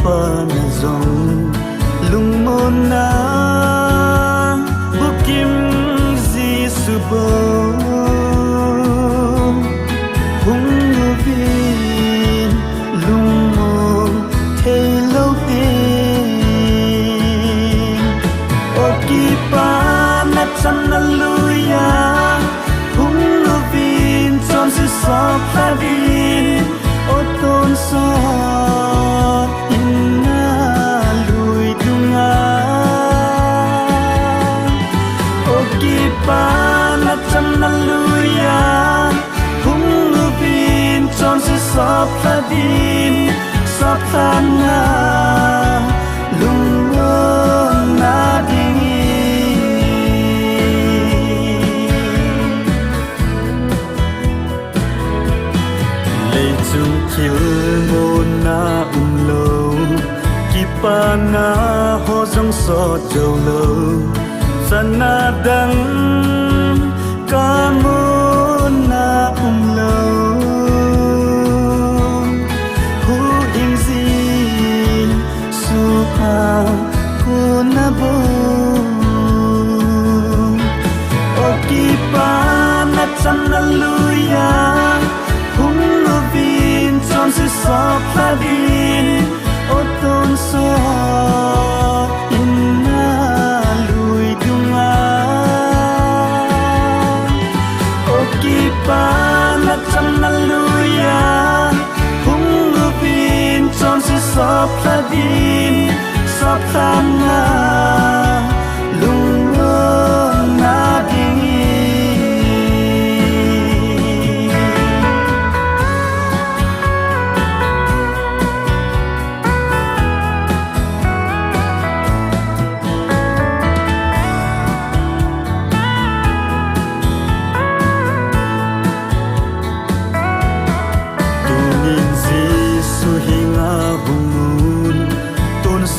pa na zong lung mon na bukim Giêsu bo hung vin lung mo thei lâu tin o ki pa na cham na luya hung vin chom si so pa vin o ton so na cham na luya hung vin chom si sop la din sop tan na lung na ding lei chung kill mo na lo ki pa na ho jong so jau lo sana dang kamun na lâu hu in zin su pa ku na bo o ki pa na cham na luya hung no vin chom si so pa vin o ton so pa na cham na luya hung vin chom si sop la din sop tan na lung na ding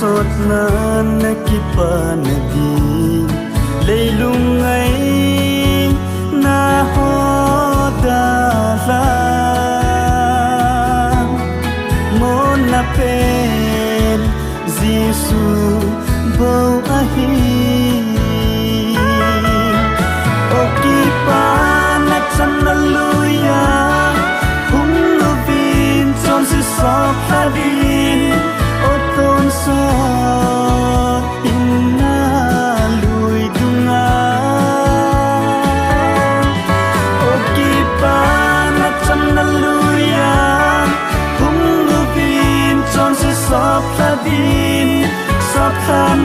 sốt nan na kipa na di leilung ai na ho da la mon na pen Giêsu bo a hi o kipa na cham na luya hung no vin chom si so la din o ton so inna lui dunga o ki pa na cham na luya hung vin chom si sop la din sop tan